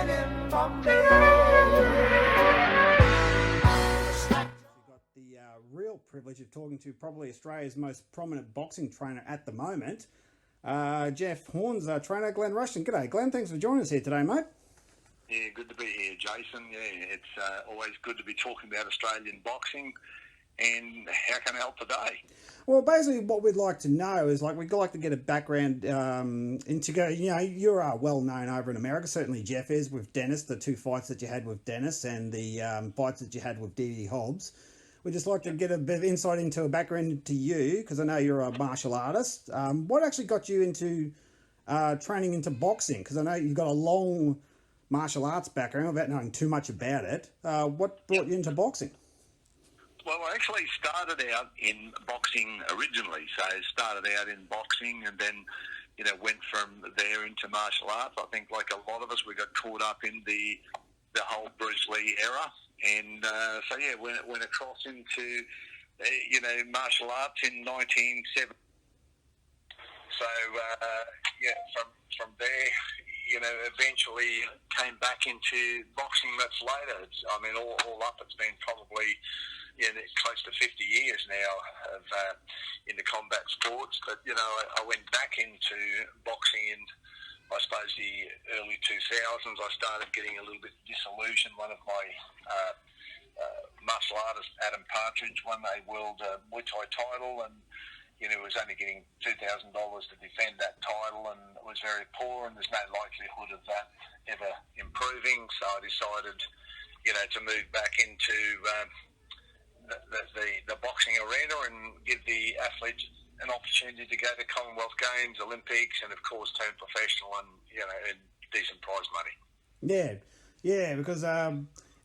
the real privilege of talking to probably Australia's most prominent boxing trainer at the moment, Jeff Horn's trainer, Glenn Rushton. G'day, Glenn. Thanks for joining us here today, mate. Yeah, good to be here, Jason. Yeah, it's always good to be talking about Australian boxing. And how can I help today? Well, basically what we'd like to know is, we'd like to get a background into, you're well known over in America, certainly Jeff is, with Dennis, the two fights that you had with Dennis and the fights that you had with Dee Hobbs. We'd just like to get a bit of insight into a background to you, because I know you're a martial artist. What actually got you into training into boxing? Because I know you've got a long martial arts background without knowing too much about it. What brought you into boxing? Well, I actually started out in boxing originally. So I started out in boxing and then, went from there into martial arts. I think like a lot of us, we got caught up in the whole Bruce Lee era. And went across into, martial arts in 1970. So, from there, eventually came back into boxing much later. All up, it's been probably close to 50 years now of into combat sports. But, I went back into boxing in, I suppose, the early 2000s. I started getting a little bit disillusioned. One of my martial artists, Adam Partridge, won a world Muay Thai title and, was only getting $2,000 to defend that title and was very poor, and there's no likelihood of that ever improving. So I decided, to move back into the boxing arena and give the athletes an opportunity to go to Commonwealth Games, Olympics, and of course turn professional and earn decent prize money. Yeah, because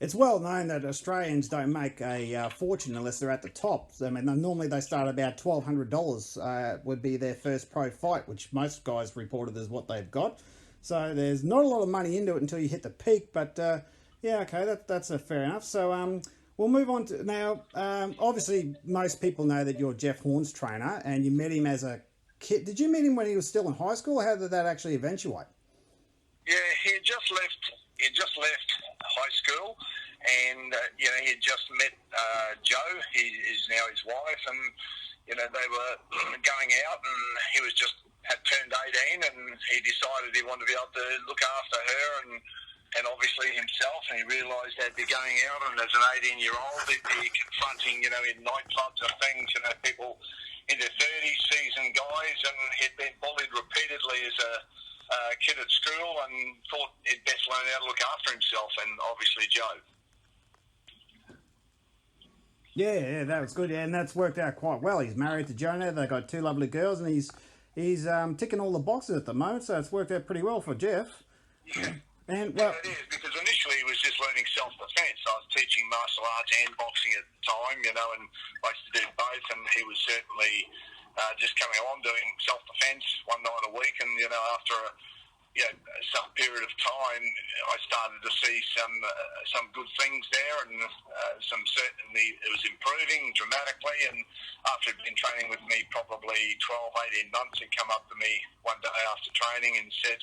it's well known that Australians don't make a fortune unless they're at the top. I mean, normally they start about $1,200 would be their first pro fight, which most guys reported as what they've got. So there's not a lot of money into it until you hit the peak. But that's fair enough. So we'll move on to now. Obviously, most people know that you're Jeff Horn's trainer, and you met him as a kid. Did you meet him when he was still in high school? Or how did that actually eventuate? Yeah, he had just left high school, and he had just met Jo. He is now his wife, and they were going out, and he was had turned 18, and he decided he wanted to be able to look after her and obviously himself, and he realised they'd be going out, and as an 18-year-old, he'd be confronting, in nightclubs and things, people in their 30s, seasoned guys, and he'd been bullied repeatedly as a kid at school and thought he'd best learn how to look after himself, and obviously Jo. Yeah, that was good, and that's worked out quite well. He's married to Jo now, they've got two lovely girls, and he's ticking all the boxes at the moment, so it's worked out pretty well for Jeff. Yeah. And it is, because initially he was just learning self-defence. I was teaching martial arts and boxing at the time, and I used to do both, and he was certainly just coming on doing self-defence one night a week, and, after some period of time, I started to see some good things there, and certainly it was improving dramatically, and after he'd been training with me probably 12, 18 months, he came up to me one day after training and said,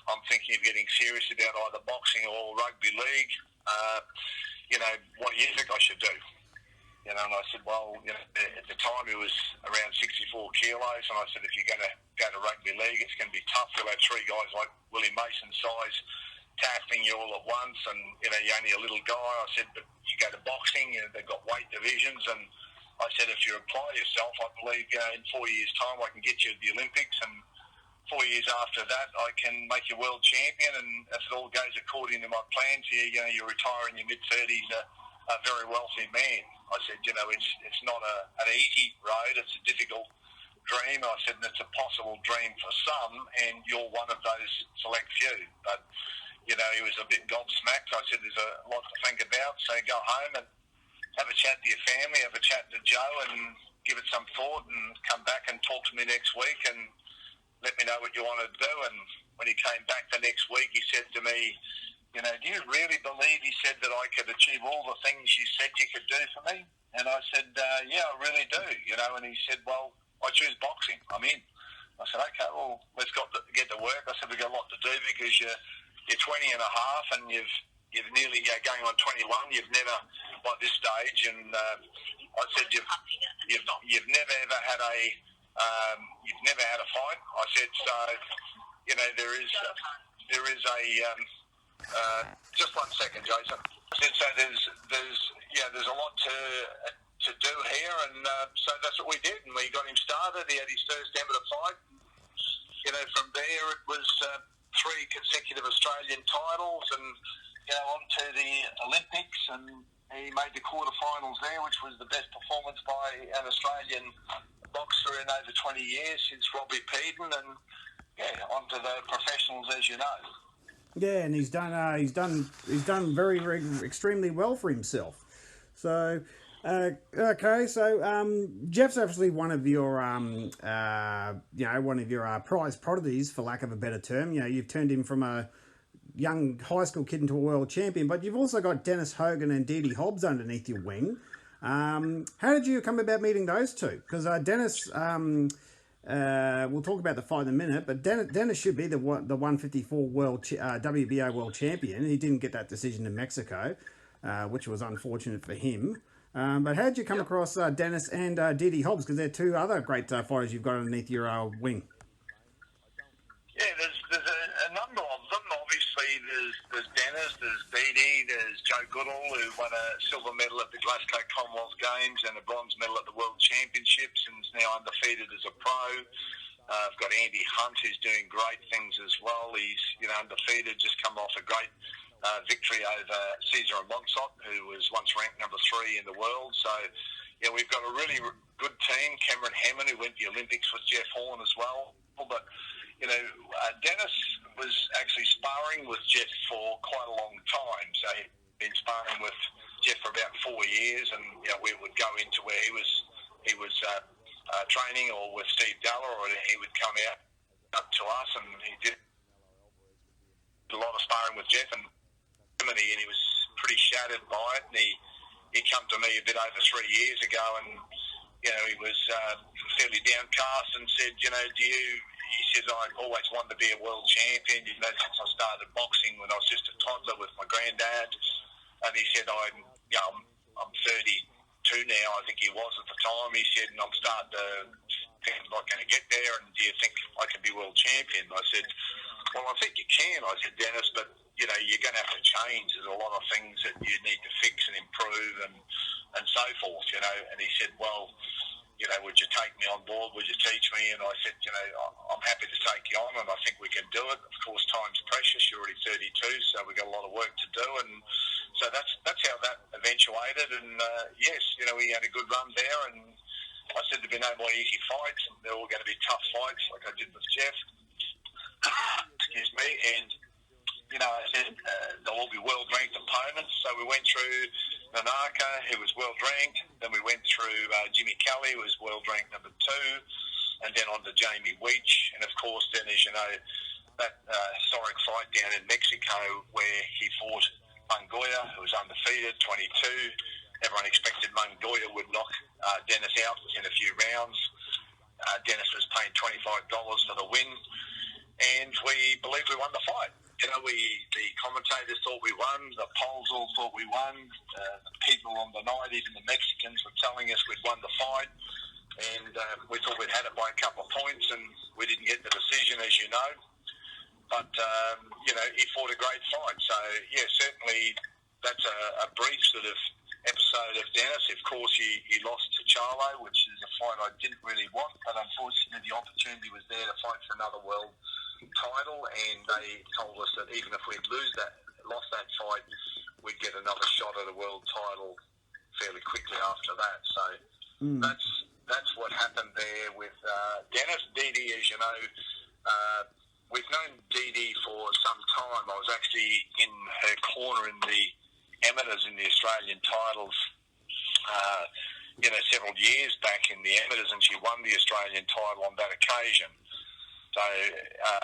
I'm thinking of getting serious about either boxing or rugby league. What do you think I should do? And I said, well, at the time he was around 64 kilos, and I said, if you're going to go to rugby league, it's going to be tough. You'll have three guys like Willie Mason size tackling you all at once, and, you're only a little guy. I said, but you go to boxing, they've got weight divisions, and I said, if you apply yourself, I believe in 4 years' time I can get you to the Olympics, and 4 years after that, I can make you world champion, and if it all goes according to my plans here, you retire in your mid-30s a very wealthy man. I said, it's not an easy road, it's a difficult dream. I said, and it's a possible dream for some, and you're one of those select few. But, he was a bit gobsmacked. I said, there's a lot to think about, so go home and have a chat to your family, have a chat to Jo, and give it some thought, and come back and talk to me next week, and let me know what you want to do. And when he came back the next week, he said to me, do you really believe, he said, that I could achieve all the things you said you could do for me? And I said, yeah, I really do, and he said, well, I choose boxing. I'm in. I said, okay, well, let's get to work. I said, we've got a lot to do because you're you're 20 and a half, and you've nearly going on 21. You've never, by this stage, and I said you've never ever had a fight. I said so. You know, there is a just 1 second, Jason. I said so. There's a lot to do here, and so that's what we did, and we got him started. He had his first amateur fight. You know, from there it was 3 consecutive Australian titles, and on to the Olympics, and he made the quarterfinals there, which was the best performance by an Australian boxer in over 20 years since Robbie Peden, and on to the professionals, as you know. Yeah, and he's done very, very extremely well for himself. So, okay, so Jeff's obviously one of your prize prodigies, for lack of a better term. You know, you've turned him from a young high school kid into a world champion, but you've also got Dennis Hogan and TstreeT Hobbs underneath your wing. How did you come about meeting those two? Because Dennis, we'll talk about the fight in a minute, but Dennis should be the 154 world WBO world champion. He didn't get that decision in Mexico, which was unfortunate for him. But how did you come across Dennis and TstreeT Hobbs? Because they're 2 other great fighters you've got underneath your wing. Yeah, there's a number of them. Obviously, there's Dennis, there's TstreeT, there's Joe Goodall, who won a silver medal at the Glasgow Commonwealth Games and a bronze medal at the World Championships, and is now undefeated as a pro. I've got Andy Hunt, who's doing great things as well. He's undefeated, just come off a great victory over Cesar Monsot, who was once ranked number 3 in the world. So, we've got a really good team. Cameron Hammond, who went to the Olympics with Jeff Horn as well. But Dennis was actually sparring with Jeff for quite a long time. So he'd been sparring with Jeff for about 4 years, and we would go into where he was training, or with Steve Dalla, or he would come up to us, and he did a lot of sparring with Jeff, and he was pretty shattered by it. And he come to me a bit over 3 years ago, and he was fairly downcast, and said, he says, I always wanted to be a world champion, since I started boxing when I was just a toddler with my granddad. And he said, I'm 32 now, I think he was at the time. He said, and I'm starting to think I'm not going to get there, and do you think I can be world champion? I said, well, I think you can. I said, Dennis, but, you're going to have to change. There's a lot of things that you need to fix and improve and so forth, And he said, well, would you take me on board? Would you teach me? And I said, I'm happy to take you on, and I think we can do it. Of course, time's precious. You're already 32, so we've got a lot of work to do. And so that's how that eventuated. And, yes, we had a good run there. And I said there'd be no more easy fights, and they're all going to be tough fights like I did with Jeff. Excuse me. And, I said they'll all be world-ranked opponents. So we went through Nanaka, who was world-ranked. Then we went through Jimmy Kelly, who was world-ranked number 2. And then on to Jamie Weech. And, of course, then, as you know, that historic fight down in Mexico where he fought Munguia, who was undefeated, 22. Everyone expected Munguia would knock Dennis out in a few rounds. Dennis was paying $25 for the win. And we believed we won the fight. The commentators thought we won. The polls all thought we won. The people on the night, even the Mexicans, were telling us we'd won the fight. And we thought we'd had it by a couple of points, and we didn't get the decision, as you know. But, he fought a great fight. So, yeah, certainly that's a brief sort of episode of Dennis. Of course, he lost to Charlo, which is a fight I didn't really want. But unfortunately, the opportunity was there to fight for another world title, and they told us that even if we'd lost that fight, we'd get another shot at a world title fairly quickly after that. So that's what happened there with Dennis. TstreeT, as you know, we've known TstreeT for some time. I was actually in her corner in the amateurs in the Australian titles several years back in the amateurs, and she won the Australian title on that occasion. So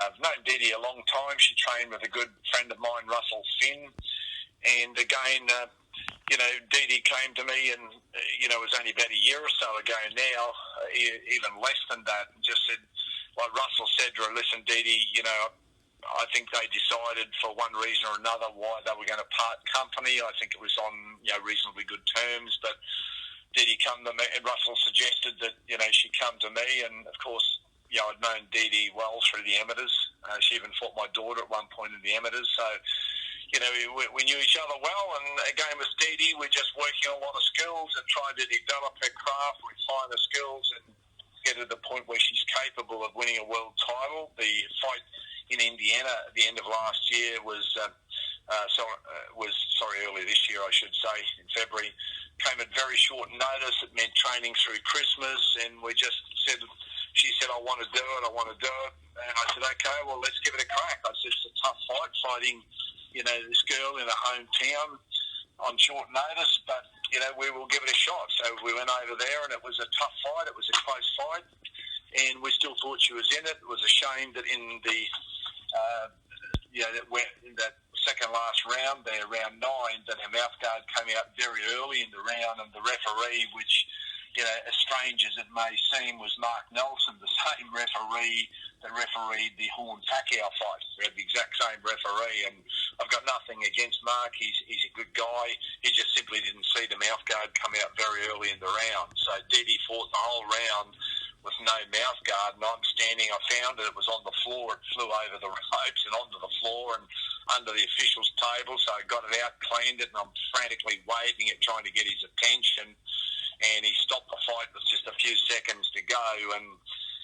I've known TstreeT a long time. She trained with a good friend of mine, Russell Finn. And again, TstreeT came to me, and, it was only about a year or so ago now, even less than that, and just said, like Russell said to her, listen, TstreeT, I think they decided for one reason or another why they were going to part company. I think it was on reasonably good terms, but did he come to me? And Russell suggested that she come to me, and of course, I'd known Dee Dee well through the amateurs. She even fought my daughter at one point in the amateurs, so we knew each other well. And again, with Dee Dee, we're just working on a lot of skills and trying to develop her craft, refine her skills, and get to the point where she's capable of winning a world title. The fight in Indiana at the end of last year was earlier this year, I should say, in February, came at very short notice. It meant training through Christmas, and she said, I want to do it. And I said, okay, well, let's give it a crack. I said, it's a tough fight, fighting, this girl in a hometown on short notice, but, we will give it a shot. So we went over there, and it was a tough fight. It was a close fight, and we still thought she was in it. It was a shame that in the, in that second last round there, round 9, that her mouth guard came out very early in the round, and the referee, which, as strange as it may seem, was Mark Nelson, the same referee that refereed the Horn-Tszyu fight. We had the exact same referee, and I've got nothing against Mark. He's a good guy. He just simply didn't see the mouth guard come out very early in the round. So Dee Dee fought the whole round with no mouth guard, and I'm standing. I found it was on the floor. It flew over the ropes and onto the floor and under the officials' table. So I got it out, cleaned it, and I'm frantically waving it, trying to get his attention. And he stopped the fight with just a few seconds to go, and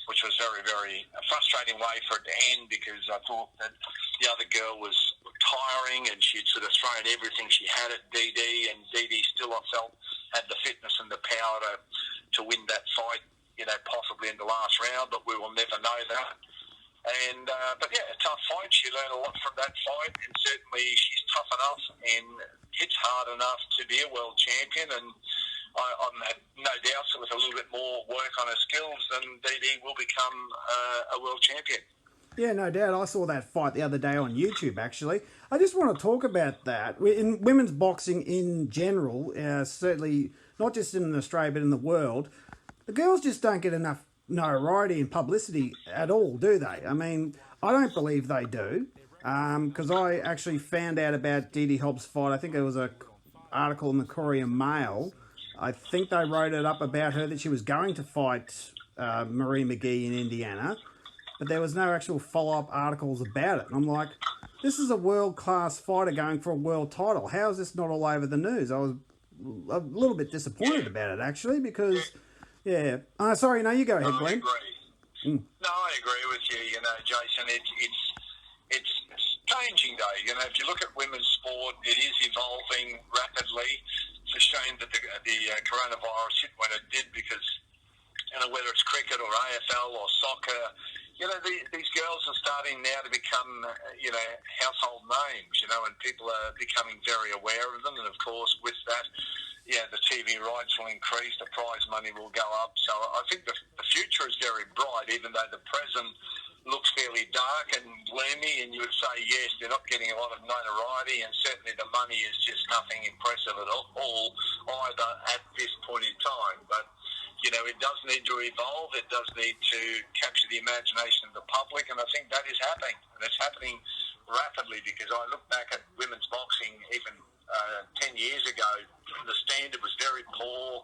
which was very, very a frustrating way for it to end, because I thought that the other girl was tiring and she'd sort of thrown everything she had at Dee Dee, and Dee Dee still, I felt, had the fitness and the power to win that fight, possibly in the last round, but we will never know that. And but yeah, a tough fight. She learned a lot from that fight, and certainly she's tough enough and hits hard enough to be a world champion. And I'm no doubt that with a little bit more work on her skills, then Dee Dee will become a world champion. Yeah, no doubt. I saw that fight the other day on YouTube, actually. I just want to talk about that. In women's boxing in general, certainly not just in Australia but in the world, the girls just don't get enough notoriety and publicity at all, do they? I mean, I don't believe they do, because I actually found out about Dee Dee Hobbs' fight. I think it was an article in the Courier Mail. I think they wrote it up about her that she was going to fight Marie McGee in Indiana, but there was no actual follow-up articles about it. And I'm like, this is a world-class fighter going for a world title. How is this not all over the news? I was a little bit disappointed about it, actually, because... Yeah. Sorry, no, you go ahead, Glenn. I agree. No, I agree with you. Jason, it's changing though. If you look at women's sport, it is evolving rapidly. It's a shame that the coronavirus hit when it did, because whether it's cricket or AFL or soccer, these girls are starting now to become household names. And people are becoming very aware of them. And of course, with that, the TV rights will increase, the prize money will go up. So I think the future is very bright, even though the present looks fairly dark and gloomy, and you would say, yes, they're not getting a lot of notoriety, and certainly the money is just nothing impressive at all either at this point in time. But, it does need to evolve. It does need to capture the imagination of the public, and I think that is happening. And it's happening rapidly, because I look back at women's boxing even 10 years ago, the standard was very poor,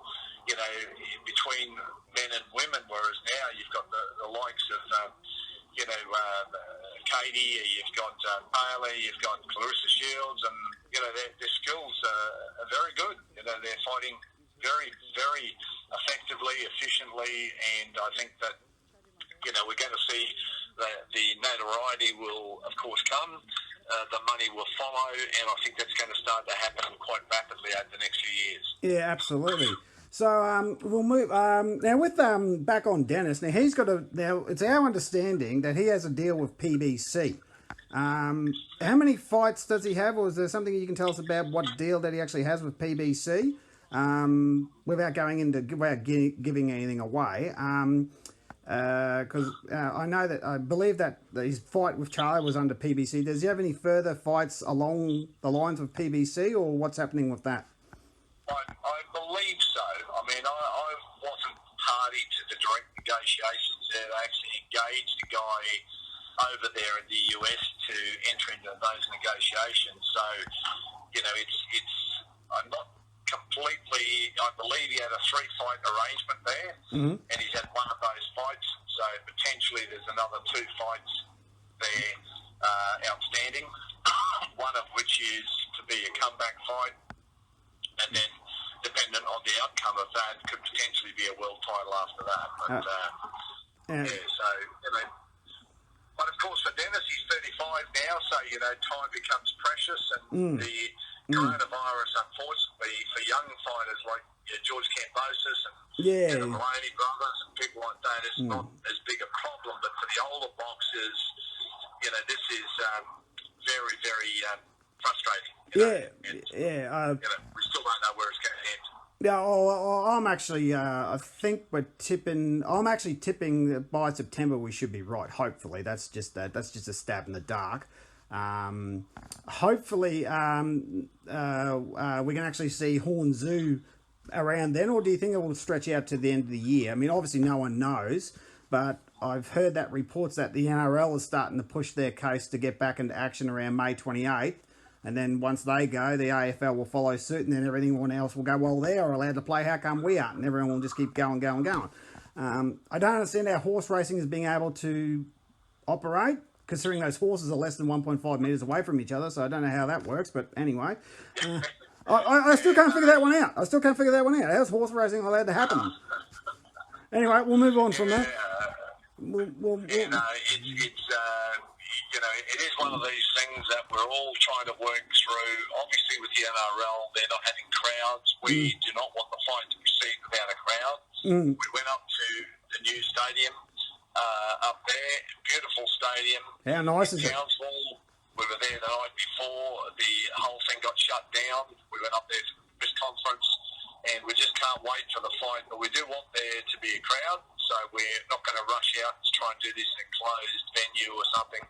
between men and women, whereas now you've got the likes of, Katie, you've got Bailey, you've got Clarissa Shields, and, their skills are very good. They're fighting very, very effectively, efficiently, and I think that, we're going to see the notoriety will, of course, come. The money will follow, and I think that's going to start to happen quite rapidly over the next few years. Yeah, absolutely. So we'll move now with back on Dennis. Now now it's our understanding that he has a deal with PBC. How many fights does he have, or is there something you can tell us about what deal that he actually has with PBC? Without giving anything away. Because I believe that his fight with Charlie was under PBC. Does he have any further fights along the lines of PBC, or what's happening with that? I believe so. I mean, I wasn't party to the direct negotiations there. They actually engaged a guy over there in the US to enter into those negotiations. So, I'm not completely. I believe he had a 3-fight arrangement there, and he's had one of those fights. So potentially there's another 2 fights there outstanding. One of which is to be a comeback fight, and then dependent on the outcome of that, could potentially be a world title after that. But but of course for Dennis, he's 35 now, so time becomes precious, and the coronavirus, unfortunately, for young fighters like George Kambosos and the Maloney brothers and people like that, is not as big a problem. But for the older boxers, this is very, very frustrating. We still don't know where it's going to end. Yeah, I'm actually. I think we're tipping. I'm actually tipping that by September we should be right. Hopefully, that's just a stab in the dark. Hopefully, we can actually see Horn-Tszyu around then, or do you think it will stretch out to the end of the year? I mean, obviously, no one knows, but I've heard that reports that the NRL is starting to push their case to get back into action around May 28th. And then once they go, the AFL will follow suit, and then everyone else will go, well, they're allowed to play, how come we aren't? And everyone will just keep going. I don't understand how horse racing is being able to operate, considering those horses are less than 1.5 metres away from each other, so I don't know how that works, but anyway. I still can't figure that one out. How's horse racing allowed to happen? Anyway, we'll move on from that. It is one of these things that we're all trying to work through. Obviously, with the NRL, they're not having crowds. We do not want the fight to proceed without a crowd. We went up to the new stadium up there, beautiful stadium. How nice is it? Council. We were there the night before. The whole thing got shut down. We went up there for the press conference, and we just can't wait for the fight. But we do want there to be a crowd, so we're not going to rush out and try and do this in a closed venue or something.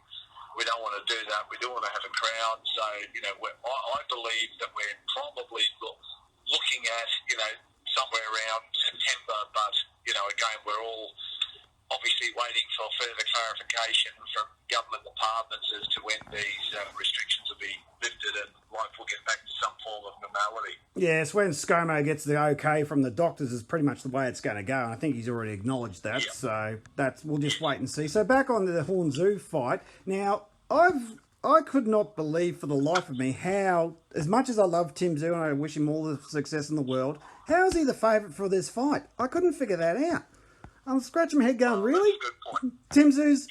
We don't want to do that. We do want to have a crowd. So, I believe that we're probably looking at, somewhere around September. But, again, we're all obviously waiting for further clarification from government departments as to when these restrictions will be lifted and life will get back to some form of normality. Yes, when ScoMo gets the okay from the doctors is pretty much the way it's going to go. And I think he's already acknowledged that. Yep. So we'll just wait and see. So back on to the Horn-Tszyu fight. Now, I could not believe for the life of me how, as much as I love TstreeT and I wish him all the success in the world, how is he the favourite for this fight? I couldn't figure that out. I'm scratching my head going, really? That's a good point.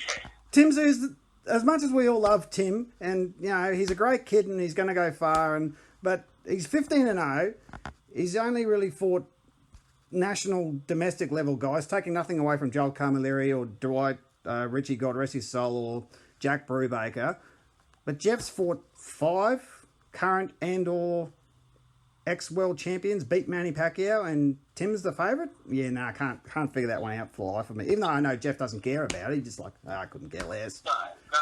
TstreeT's, as much as we all love Tim, and, he's a great kid and he's going to go far, but he's 15-0. He's only really fought national, domestic level guys, taking nothing away from Joel Camilleri or Dwight Ritchie, God rest his soul, or Jack Brubaker. But Jeff's fought 5 current and or ex-world champions, beat Manny Pacquiao, and Tim's the favourite? Yeah, no, I can't figure that one out for the life of me. Even though I know Jeff doesn't care about it, he's just like, I couldn't care less. No.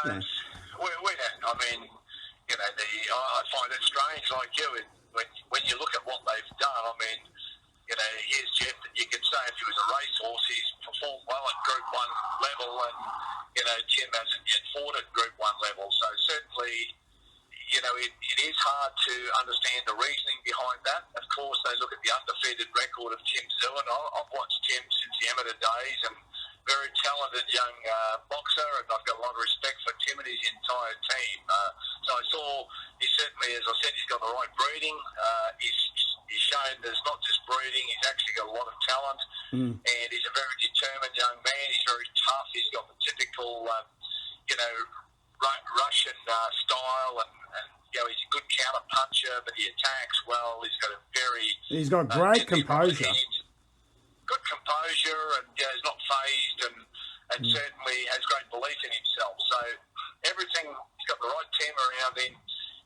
We don't. I mean, I find it strange, like you, when you look at what they've done. I mean, here's Jeff, that you could say if he was a racehorse, he's performed well at Group 1 level, and, Tim hasn't yet fought at Group 1 level. So certainly, it is hard to understand the reasoning behind that. Of course, they look at the undefeated record of Tszyu, and I've watched Tim since the amateur days, and very talented young boxer, and I've got a lot of respect for Tim and his entire team. So I saw, he certainly, as I said, he's got the right breeding. He's shown there's not just breeding, he's actually got a lot of talent, and he's a very determined young man. He's very tough. He's got the typical, Russian style, and he's a good counter puncher, but he attacks well. He's got great composure. Good composure, and he's not phased, and certainly has great belief in himself. So everything, he's got the right team around him.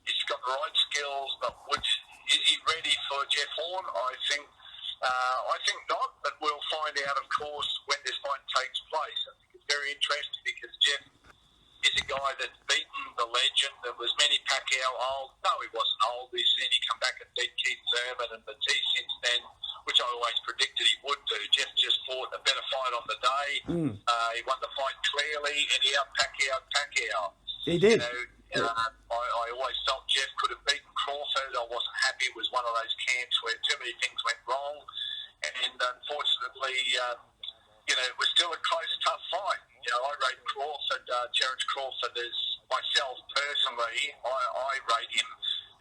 He's got the right skills, but is he ready for Jeff Horn? I think not, but we'll find out, of course, when this fight takes place. I think it's very interesting because Jeff is a guy that's beaten the legend. There was Manny Pacquiao old. No, he wasn't old. We've seen he come back and beat Keith Thurman and Batiste since then. which I always predicted he would do. Jeff just fought a better fight on the day. He won the fight clearly, and he out-Pacquiao. He did. I always felt Jeff could have beaten Crawford. I wasn't happy. It was one of those camps where too many things went wrong. And unfortunately, it was still a close, tough fight. I rate Crawford, Terence Crawford, as myself personally, I rate him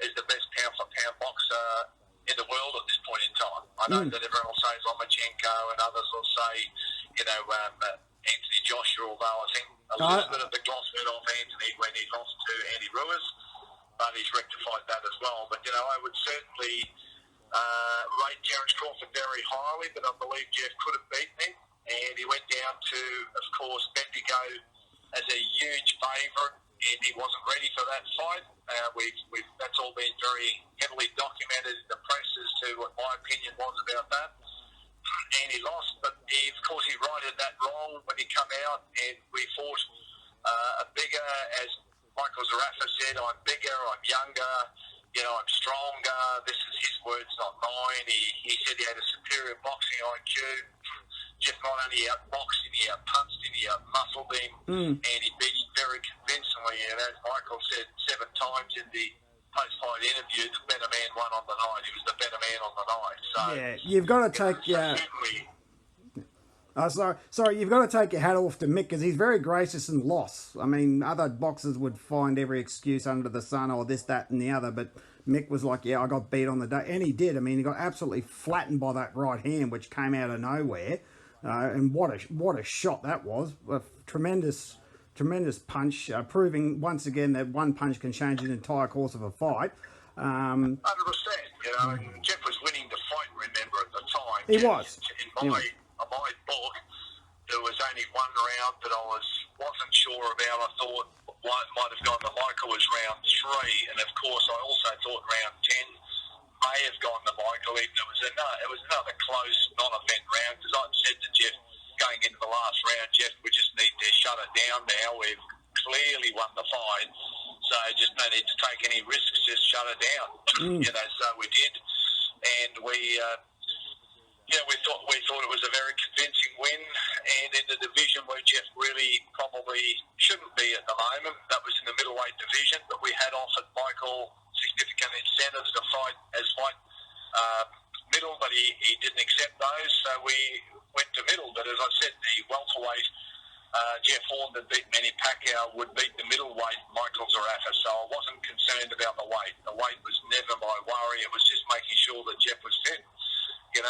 as the best pound-for-pound boxer in the world at this point in time. I know that everyone will say Lomachenko and others will say, Anthony Joshua, although I think a little bit of the gloss went off Anthony when he lost to Andy Ruiz, but he's rectified that as well. But, I would certainly rate Terence Crawford very highly, but I believe Jeff could have beaten him. And he went down to, of course, Bendigo as a huge favourite, and he wasn't ready for that fight. That's all been very heavily documented in the press as to what my opinion was about that. And he lost, but of course he righted that wrong when he come out, and we fought a bigger, as Michael Zarafa said, I'm bigger, I'm younger, I'm stronger. This is his words, not mine. He said he had a superior boxing IQ. Jeff not only outboxed him, he outpunched him, he outmuscled him, and he beat him very convincingly. And as Michael said 7 times in the post-fight interview, the better man won on the night. He was the better man on the night. So you've got to take you've got to take your hat off to Mick, because he's very gracious in loss. I mean, other boxers would find every excuse under the sun, or this, that, and the other, but Mick was like, I got beat on the day, and he did. I mean, he got absolutely flattened by that right hand, which came out of nowhere. And what a shot that was! A tremendous punch, proving once again that one punch can change an entire course of a fight. 100%. Jeff was winning the fight. Remember at the time, he was. In my book, there was only one round that I wasn't sure about. I thought might have gone to Michael was round 3, and of course I also thought round 10 may have gone to Michael. It was another close non-event round, because I'd said to Jeff going into the last round, Jeff, we just need to shut it down now. We've clearly won the fight, so just no need to take any risks, just shut it down. So we did, and we thought it was a very convincing win, and in the division where Jeff really probably shouldn't be at the moment, that was in the middleweight division, but we had offered Michael significant incentives to fight middle, but he didn't accept those, so we went to middle. But as I said, the welterweight, Jeff Horn that beat Manny Pacquiao would beat the middleweight Michael Zarafa, so I wasn't concerned about the weight. The weight was never my worry. It was just making sure that Jeff was fit. And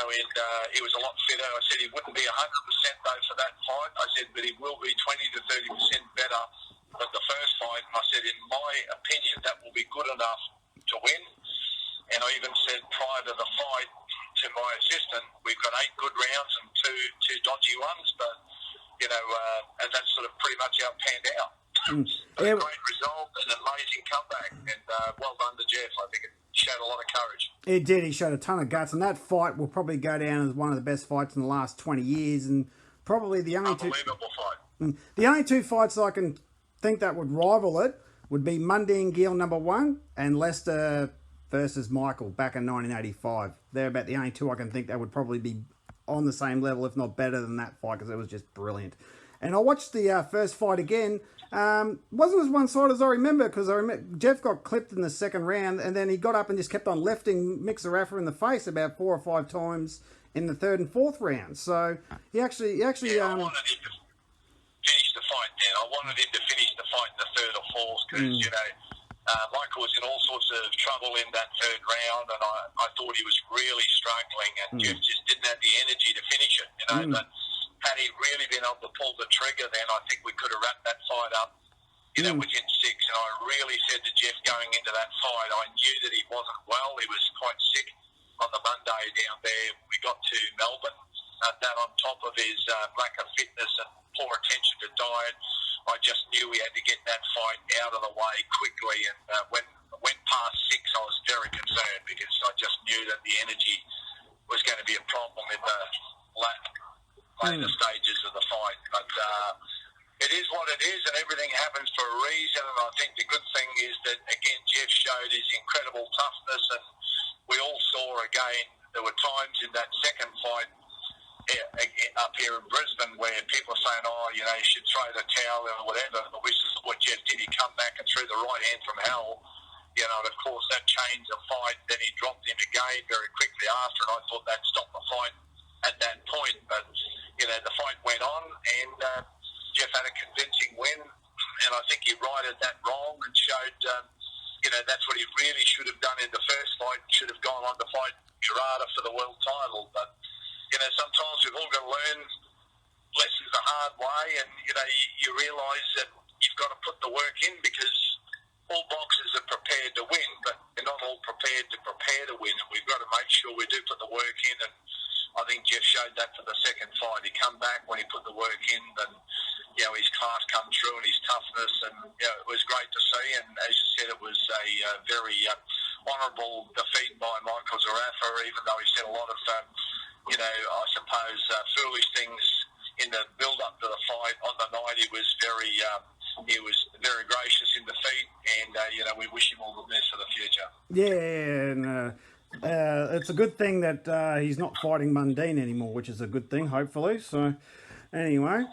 he was a lot fitter. I said he wouldn't be 100% though for that fight. I said, but he will be 20 to 30% better than the first fight. And I said, in my opinion, that will be good enough to win. And I even said prior to the fight to my assistant, we've got 8 good rounds and two dodgy ones, but and that's sort of pretty much how it panned out. But a great result and an amazing comeback, and well done to Jeff. I think it showed a lot of courage. It did. He showed a ton of guts, and that fight will probably go down as one of the best fights in the last 20 years, and probably the only unbelievable fight. The only 2 fights I can think that would rival it would be Mundy and Gill #1 and Lester versus Michael back in 1985. They're about the only 2 I can think that would probably be on the same level, if not better than that fight, because it was just brilliant. And I watched the first fight again. Wasn't as one-sided as I remember, because Jeff got clipped in the second round, and then he got up and just kept on lifting Mick Zarafa in the face about 4 or 5 times in the 3rd and 4th round. So he actually. I wanted him to finish the fight. Then I wanted him to finish the fight in the 3rd or 4th, because Michael was in all sorts of trouble in that 3rd round, and I thought he was really struggling, and Jeff just didn't have the energy to finish it. But had he really been able to pull the trigger, then I think we could have wrapped that fight up, within 6. And I really said to Jeff going into that fight, I knew that he wasn't well. He was quite sick on the Monday down there. We got to Melbourne, and that on top of his lack of fitness and poor attention to diet, I just knew we had to get that fight out of the way quickly. And when it went past 6, I was very concerned, because I just knew that the energy was going to be a problem in the later stages of the fight. But it is what it is, and everything happens for a reason. And I think the good thing is that, again, Jeff showed his incredible toughness, and we all saw again there were times in that second fight up here in Brisbane where people are saying, oh, you know, you should throw the towel in or whatever, but which is what Jeff did. He come back and threw the right hand from hell, you know, and of course that changed the fight. Then he dropped him again very quickly after, and I thought that stopped the fight at that point. But, you know, the fight went on, and Jeff had a convincing win, and I think he righted that wrong and showed, you know, that's what he really should have done in the first fight. He should have gone on to fight Gerardo for the world title, but you know, sometimes we've all got to learn lessons the hard way, and, you know, you realise that you've got to put the work in, because all boxers are prepared to win, but they're not all prepared to prepare to win, and we've got to make sure we do put the work in, and I think Jeff showed that for the second fight. He come back when he put the work in, and, you know, his class come through and his toughness, and, you know, it was great to see, and as you said, it was a very honourable defeat by Michael Zarafa, even though he said a lot of you know, I suppose foolish things in the build-up to the fight. On the night, he was very gracious in defeat, and you know, we wish him all the best for the future. Yeah, and it's a good thing that he's not fighting Mundine anymore, which is a good thing, hopefully. So, anyway,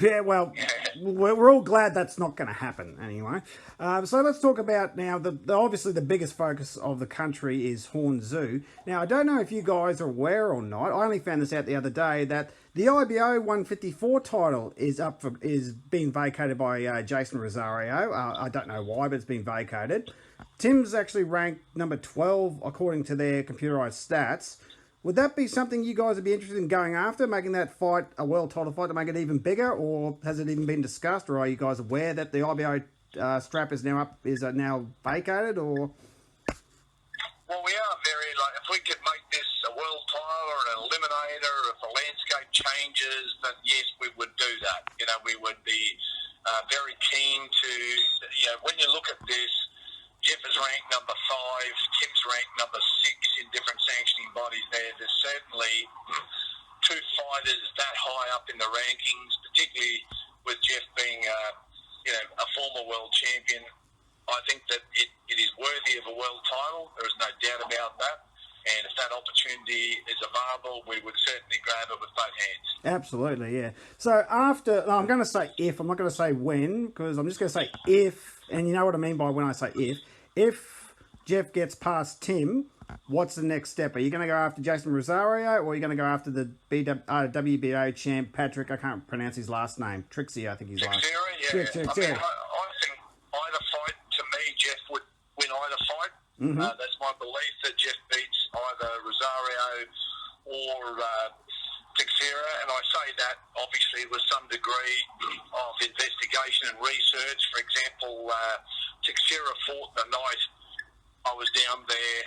yeah, well, we're all glad that's not going to happen anyway. So let's talk about now, obviously the biggest focus of the country is Horn-Tszyu. Now, I don't know if you guys are aware or not, I only found this out the other day, that the IBO 154 title is being vacated by Jason Rosario. I don't know why, but it's been vacated. Tim's actually ranked number 12 according to their computerized stats. Would that be something you guys would be interested in going after, making that fight a world title fight to make it even bigger, or has it even been discussed, or are you guys aware that the IBO strap is now vacated, or? Well, we are very, if we could make this a world title or an eliminator, if the landscape changes, then yes, we would do that. You know, we would be very keen to, you know, when you look at this, Jeff is ranked number 5, Tim's ranked number 6 in different sanctioning bodies there. There's certainly two fighters that high up in the rankings, particularly with Jeff being you know, a former world champion. I think that it is worthy of a world title. There is no doubt about that. And if that opportunity is available, we would certainly grab it with both hands. Absolutely, yeah. So after, I'm going to say if, I'm not going to say when, because I'm just going to say if, and you know what I mean by when I say if Jeff gets past Tim, what's the next step? Are you going to go after Jason Rosario, or are you going to go after the WBO champ, Patrick, I can't pronounce his last name, Trixie, I think he's last name. Yeah. I think either fight, to me, Jeff would win either fight. Mm-hmm. That's my belief, that Jeff beats either Rosario or Teixeira, and I say that obviously with some degree of investigation and research. For example, Teixeira fought the night I was down there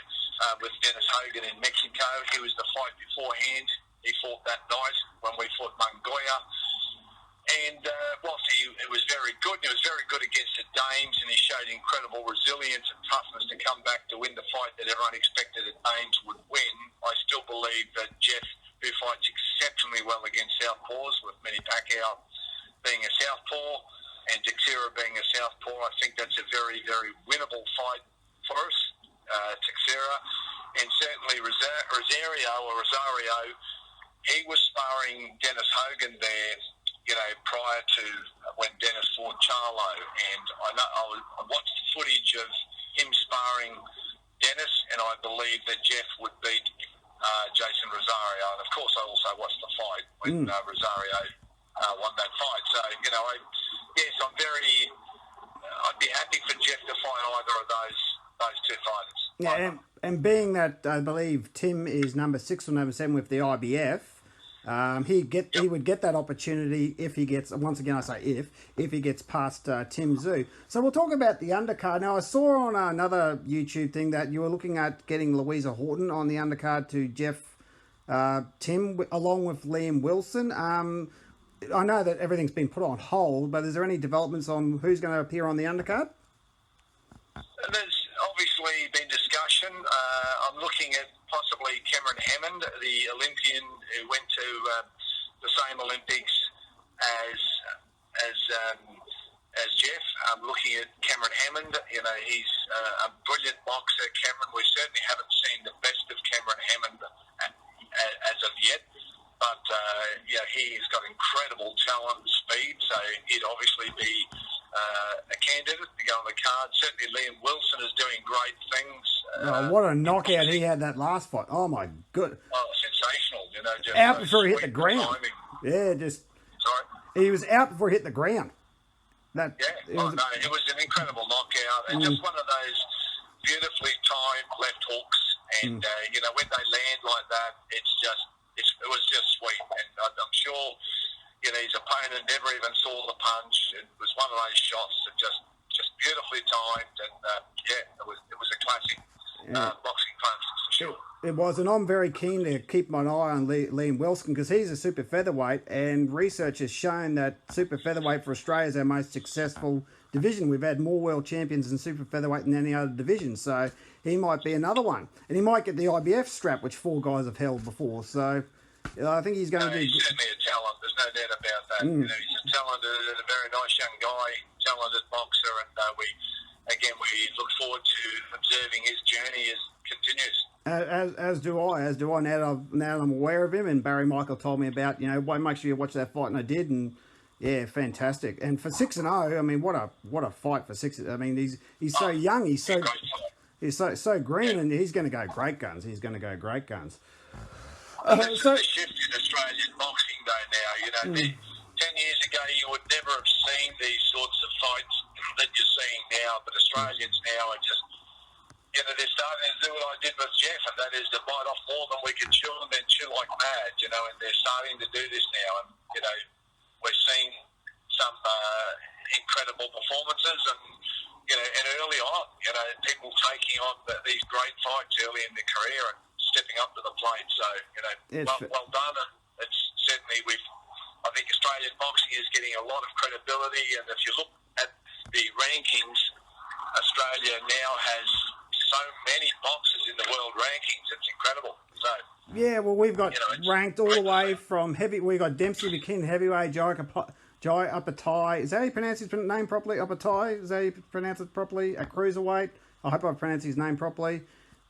with Dennis Hogan in Mexico. He was the fight beforehand. He fought that night when we fought Mongolia. And whilst it was very good, and he was very good against the Dames, and he showed incredible resilience and toughness to come back to win the fight that everyone expected the Dames would win, I still believe that Jeff, who fights exceptionally well against southpaws, with Manny Pacquiao being a southpaw and Teixeira being a southpaw, I think that's a very, very winnable fight for us, Teixeira. And certainly Rosario, he was sparring Dennis Hogan there, you know, prior to when Dennis fought Charlo, and I watched footage of him sparring Dennis, and I believe that Jeff would beat Jason Rosario. And of course, I also watched the fight when Rosario won that fight. So, you know, I'd be happy for Jeff to fight either of those two fighters. Yeah, and being that I believe Tim is number 6 or number 7 with the IBF. He would get that opportunity if he gets, once again I say if he gets past Tim Tszyu. So we'll talk about the undercard. Now I saw on another YouTube thing that you were looking at getting Louisa Horton on the undercard to Jeff Tim along with Liam Wilson. I know that everything's been put on hold, but is there any developments on who's going to appear on the undercard? There's obviously been discussion. I'm looking at possibly Cameron Hammond, the Olympian who went to the same Olympics as Jeff. I'm looking at Cameron Hammond. You know, he's a brilliant boxer, Cameron. We certainly haven't seen the best of Cameron Hammond things. What a knockout he had that last fight. Oh, my good. Oh, sensational, you know. Just Out before he hit the sweet ground. timing. Yeah, just... Sorry? He was out before he hit the ground. No, it was an incredible knockout. And just one of those beautifully timed left hooks. And, you know, when they land like that, it was just sweet. And I'm sure, you know, his opponent never even saw the punch. It was one of those shots that just beautifully timed. And, it was a classic boxing punch, for sure. It was, and I'm very keen to keep my eye on Liam Wilson because he's a super featherweight, and research has shown that super featherweight for Australia is our most successful division. We've had more world champions in super featherweight than any other division, so he might be another one. And he might get the IBF strap, which 4 guys have held before, so I think he's going to do... He's certainly a talent, there's no doubt about that. You know, he's a talented, a very nice young guy, talented boxer, and we look forward to observing his journey as it continues. As do I. Now that I'm aware of him, and Barry Michael told me about, you know, make sure you watch that fight, and I did, and yeah, fantastic. And for 6-0, I mean, what a fight for 6. I mean, he's so young, he's so green, and he's going to go great guns. There's a shift in Australian boxing though now. You know, 10 years ago you would never have seen these sorts of fights that you're seeing now, but Australians now are just, you know, they're starting to do what I did with Jeff, and that is to bite off more than we can chew and then chew like mad, you know, and they're starting to do this now. And, you know, we're seeing some incredible performances and, you know, and early on, you know, people taking on these great fights early in their career and stepping up to the plate. So, you know, well done. And it's certainly, I think Australian boxing is getting a lot of credibility, and if you look at the rankings, Australia now has so many boxers in the world rankings. It's incredible. So yeah, well, we've got ranked all the way from heavy. We've got Dempsey McKinn, heavyweight, Jai Apatai. Is that how you pronounce his name properly? Apatai? Is that how you pronounce it properly? A cruiserweight. I hope I've pronounced his name properly.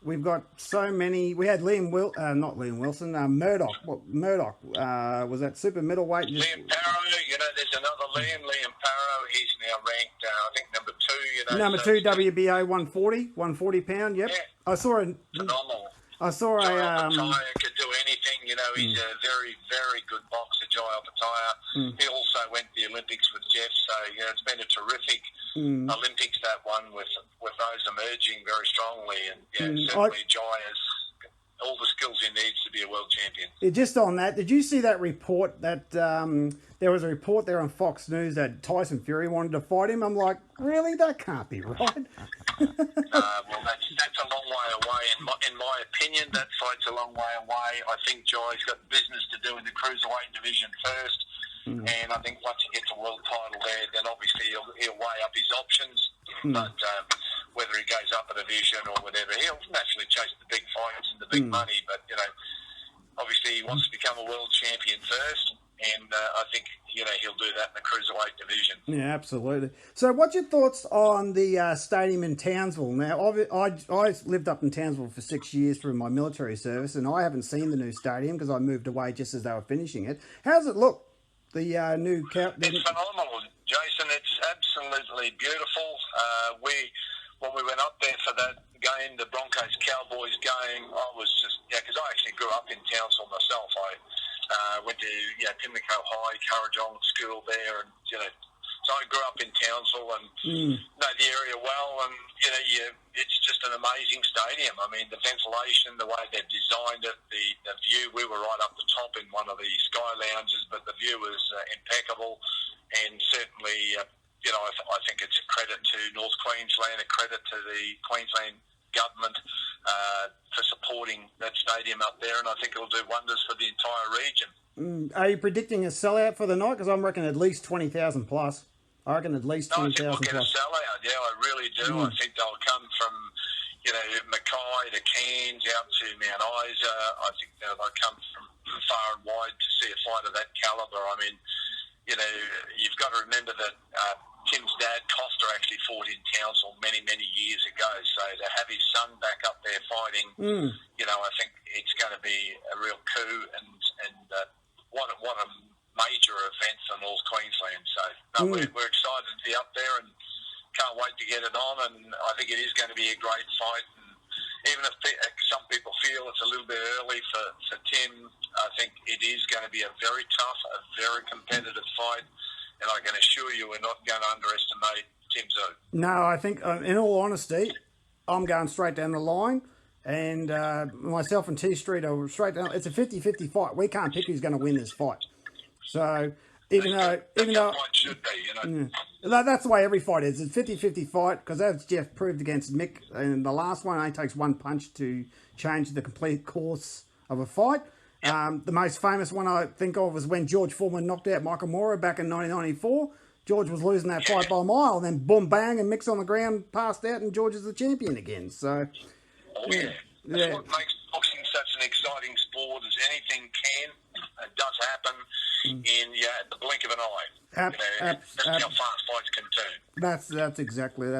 We've got so many. We had not Liam Wilson. Murdoch. Murdoch was that super middleweight? Liam Parrow. You know, there's another Liam Parrow. He's now ranked, I think, number 2. You know, number 2 WBA 140 pound. Yep. Yeah. I saw a phenomenal. I saw Jai a Apatai could do anything. You know, he's a very, very good boxer, Jai Apatai. He also went to the Olympics with Jeff, so you know it's been a terrific Olympics, that one, with those emerging very strongly, and certainly Jai has all the skills he needs to be a world champion. Just on that, did you see that report that there was a report there on Fox News that Tyson Fury wanted to fight him? I'm like, really? That can't be right. Well, that's a long way away. In my opinion, that fight's a long way away. I think Jai's got business to do in the cruiserweight division first, and I think once he gets a world title there, then obviously he'll weigh up his options. But whether he goes up a division or whatever, he'll naturally chase the big fights and the big money. But you know, obviously he wants to become a world champion first. And I think, you know, he'll do that in the cruiserweight division. Yeah, absolutely. So what's your thoughts on the stadium in Townsville? Now, I lived up in Townsville for 6 years through my military service, and I haven't seen the new stadium because I moved away just as they were finishing it. How's it look, the new... It's phenomenal, Jason. It's absolutely beautiful. When we went up there for that game, the Broncos-Cowboys game, I was just... Yeah, because I actually grew up in Townsville myself. I went to Pimlico High, Currajong School there, and so I grew up in Townsville and know the area well. And it's just an amazing stadium. I mean, the ventilation, the way they've designed it, the view. We were right up the top in one of the sky lounges, but the view was impeccable. And certainly, I think it's a credit to North Queensland, a credit to the Queensland government for supporting that stadium up there, and I think it'll do wonders for the entire region. Are you predicting a sellout for the night? Because I'm reckoning at least 20,000 plus. I reckon at least 20,000 plus. I think we'll get a sellout, yeah, I really do. I think they'll come from, Mackay to Cairns out to Mount Isa. I think they'll come from far and wide to see a fight of that calibre. I mean, you've got to remember that Tim's dad, Costa, actually fought in Townsville many, many years ago. So to have his son back up there fighting, I think it's going to be a real coup and what a major event for North Queensland. So we're excited to be up there and can't wait to get it on. And I think think it is going to be a great fight. And even if some people feel it's a little bit early for Tim, I think it is going to be a very tough, a very competitive fight. And I can assure you we're not going to underestimate Tim Tszyu. No, I think, in all honesty, I'm going straight down the line. And myself and TstreeT are straight down. It's a 50-50 fight. We can't pick who's going to win this fight. So even though fight should be, that's the way every fight is. It's a 50-50 fight because as Jeff proved against Mick in the last one, it only takes one punch to change the complete course of a fight. Yep. The most famous one I think of was when George Foreman knocked out Michael Moore back in 1994. George was losing that fight by a mile, and then boom, bang, and Mick's on the ground, passed out, and George is the champion again. So, That's what makes boxing such an exciting sport. Is anything it does happen in at the blink of an eye. That's how fast fights can turn. That's exactly right.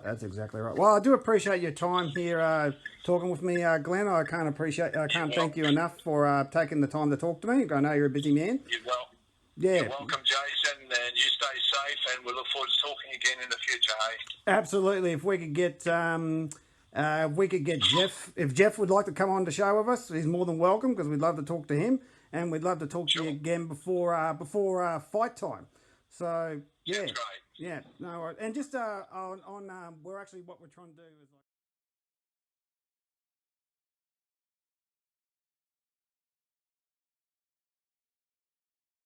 That's exactly right. Well, I do appreciate your time here talking with me, Glenn. I can't thank you enough for taking the time to talk to me. I know you're a busy man. You're welcome. Yeah. You're welcome, Jason, and you stay safe, and we look forward to talking again in the future, hey? Absolutely. If we could get Jeff, if Jeff would like to come on the show with us, he's more than welcome because we'd love to talk to him, and we'd love to talk to you again before fight time. So yeah, that's great. Yeah, no, and just on we're actually what we're trying to do is.